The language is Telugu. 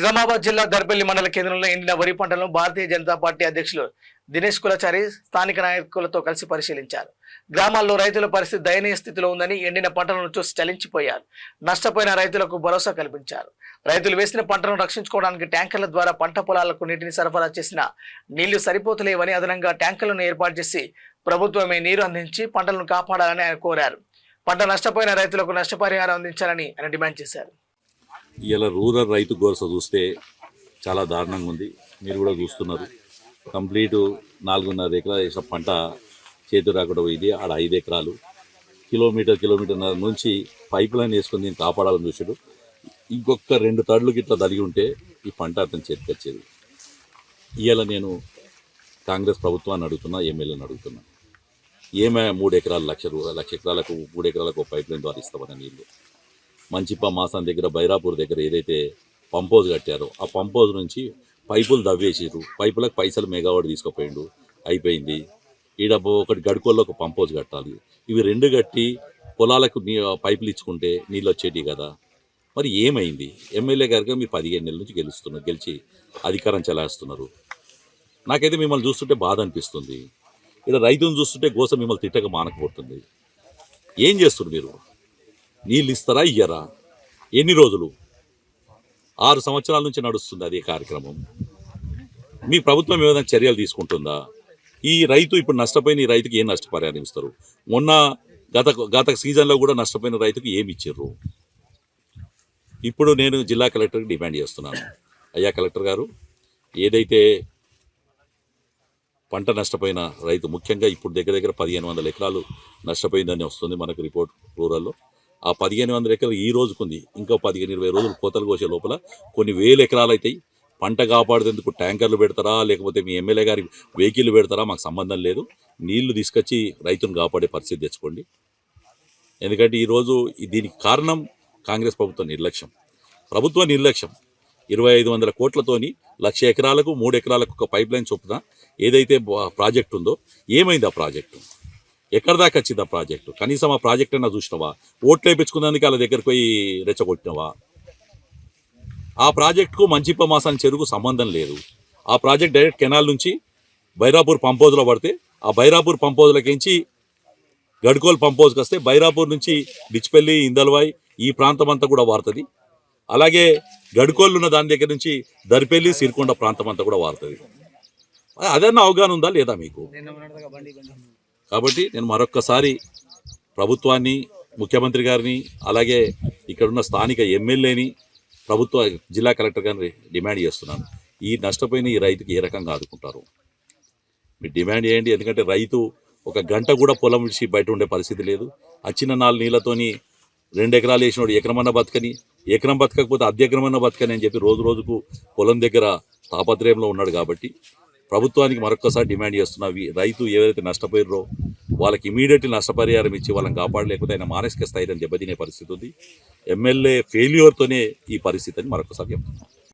నిజామాబాద్ జిల్లా దర్పల్లి మండల కేంద్రంలో ఎండిన వరి పంటలను భారతీయ జనతా పార్టీ అధ్యక్షులు దినేష్ కులచారి స్థానిక నాయకులతో కలిసి పరిశీలించారు. గ్రామాల్లో రైతుల పరిస్థితి దయనీయ స్థితిలో ఉందని, ఎండిన పంటలను చూసి చలించిపోయారు. నష్టపోయిన రైతులకు భరోసా కల్పించారు. రైతులు వేసిన పంటను రక్షించుకోవడానికి ట్యాంకర్ల ద్వారా పంట పొలాలకు నీటిని సరఫరా చేసిన నీళ్లు సరిపోతలేవని, అదనంగా ట్యాంకర్లను ఏర్పాటు చేసి ప్రభుత్వమే నీరు అందించి పంటలను కాపాడాలని ఆయన కోరారు. పంట నష్టపోయిన రైతులకు నష్టపరిహారం అందించాలని ఆయన డిమాండ్ చేశారు. ఇలా రూరల్ రైతు గోరస చూస్తే చాలా దారుణంగా ఉంది. మీరు కూడా చూస్తున్నారు. కంప్లీట్ 4.5 ఎకరాలు వేసిన పంట చేతి రాకుండా పోయింది. ఆడ 5 ఎకరాలు కిలోమీటర్న్నర నుంచి పైప్ లైన్ వేసుకొని దీన్ని కాపాడాలని చూసాడు. ఇంకొక 2 తడులు ఇట్లా తరిగి ఉంటే ఈ పంట అతని చేతికి వచ్చేది. ఇవాళ నేను కాంగ్రెస్ ప్రభుత్వాన్ని అడుగుతున్నా, ఎమ్మెల్యేని అడుగుతున్నా, ఏమే 3 ఎకరాలు లక్ష ఎకరాలకు 3 ఎకరాలకు పైప్ లైన్ ద్వారా ఇస్తామన్న నీళ్ళు. మంచిప్ప మాసం దగ్గర బైరాపూర్ దగ్గర ఏదైతే పంపోజ్ కట్టారో ఆ పంపోజ్ నుంచి పైపులు దవ్వేసారు. పైపులకు పైసలు మెగావాట్ తీసుకుపోయిండు, అయిపోయింది. ఈడ ఒకటి గడుకోల్లో ఒక పంపోజ్ కట్టాలి. ఇవి 2 కట్టి పొలాలకు పైపులు ఇచ్చుకుంటే నీళ్ళు వచ్చేటివి కదా. మరి ఏమైంది? ఎమ్మెల్యే గారికి మీరు 15 నెలల నుంచి గెలిచి అధికారం చెలాయిస్తున్నారు. నాకైతే మిమ్మల్ని చూస్తుంటే బాధ అనిపిస్తుంది. ఇక్కడ రైతును చూస్తుంటే గోస మిమ్మల్ని తిట్టక మానకపోతుంది. ఏం చేస్తున్నారు మీరు? నీళ్ళు ఇస్తారా, ఇయ్యరా? ఎన్ని రోజులు? 6 సంవత్సరాల నుంచి నడుస్తుంది అదే కార్యక్రమం. మీ ప్రభుత్వం ఏదైనా చర్యలు తీసుకుంటుందా? ఈ రైతు ఇప్పుడు నష్టపోయిన ఈ రైతుకి ఏం నష్టపరిహారం ఇస్తారు? మొన్న గత సీజన్లో కూడా నష్టపోయిన రైతుకు ఏమి ఇచ్చారు? ఇప్పుడు నేను జిల్లా కలెక్టర్కి డిమాండ్ చేస్తున్నాను. అయ్యా కలెక్టర్ గారు, ఏదైతే పంట నష్టపోయిన రైతు, ముఖ్యంగా ఇప్పుడు దగ్గర 1500 ఎకరాలు నష్టపోయిందని వస్తుంది మనకు రిపోర్ట్ రూరల్లో. ఆ 1500 ఎకరాలు ఈ రోజుకుంది. ఇంకా 15-20 రోజులు కోతలు కోసే లోపల కొన్ని వేల ఎకరాలు అవుతాయి. పంట కాపాడేందుకు ట్యాంకర్లు పెడతారా, లేకపోతే మీ ఎమ్మెల్యే గారి వెహికల్ పెడతారా, మాకు సంబంధం లేదు. నీళ్లు తీసుకొచ్చి రైతును కాపాడే పరిస్థితి తెచ్చుకోండి. ఎందుకంటే ఈరోజు దీనికి కారణం కాంగ్రెస్ ప్రభుత్వ నిర్లక్ష్యం. 2500 కోట్లతోని 1,00,000 ఎకరాలకు 3 ఎకరాలకు ఒక పైప్ లైన్ చొప్పున ఏదైతే ప్రాజెక్టు ఉందో, ఏమైంది ఆ ప్రాజెక్టు? ఎక్కడి దాకా వచ్చింది ఆ ప్రాజెక్టు? కనీసం ఆ ప్రాజెక్ట్ అయినా చూసినావా? ఓట్లు వేయించుకున్నానికి వాళ్ళ దగ్గరికి పోయి రెచ్చగొట్టినవా? ఆ ప్రాజెక్టుకు మంచిప్ప మాసాన్ని చెరుకు సంబంధం లేదు. ఆ ప్రాజెక్ట్ డైరెక్ట్ కెనాల్ నుంచి బైరాపూర్ పంపోజ్లో పడితే, ఆ బైరాపూర్ పంపోజ్లకించి గడ్కోల్ పంపోజ్కి వస్తే, బైరాపూర్ నుంచి బిచ్పల్లి, ఇందల్వాయ్ ఈ ప్రాంతం అంతా కూడా వారుతుంది. అలాగే గడ్కోల్ ఉన్న దాని దగ్గర నుంచి దర్పల్లి, సిరికొండ ప్రాంతం అంతా కూడా వారుతుంది. అదన్నా అవగాహన ఉందా లేదా మీకు? కాబట్టి నేను మరొక్కసారి ప్రభుత్వాన్ని, ముఖ్యమంత్రి గారిని, అలాగే ఇక్కడున్న స్థానిక ఎమ్మెల్యేని, ప్రభుత్వ జిల్లా కలెక్టర్ గారిని డిమాండ్ చేస్తున్నాను. ఈ నష్టపోయిన ఈ రైతుకి ఏ రకంగా ఆదుకుంటారు మీరు డిమాండ్ చేయండి. ఎందుకంటే రైతు ఒక గంట కూడా పొలం విడిచి బయట ఉండే పరిస్థితి లేదు. వచ్చిన 4 నీళ్లతోని 2 ఎకరాలు వేసినోడు ఎకరమన్నా బతకని, ఎకరం బతకకపోతే అర్ధెకరమన్నా బతకని అని చెప్పి రోజు పొలం దగ్గర తాపత్రయంలో ఉన్నాడు. కాబట్టి ప్రభుత్వానికి మరొక్కసారి డిమాండ్ చేస్తున్నా, రైతు ఏదైతే నష్టపోయారో వాళ్ళకి ఇమీడియట్లీ నష్టపరిహారం ఇచ్చి వాళ్ళని కాపాడలేకపోతే ఆయన మానసిక స్థైర్యం దెబ్బతినే పరిస్థితి ఉంది. ఎమ్మెల్యే ఫెయిల్యూర్తోనే ఈ పరిస్థితి అని మరొకసారి చెప్తున్నాను.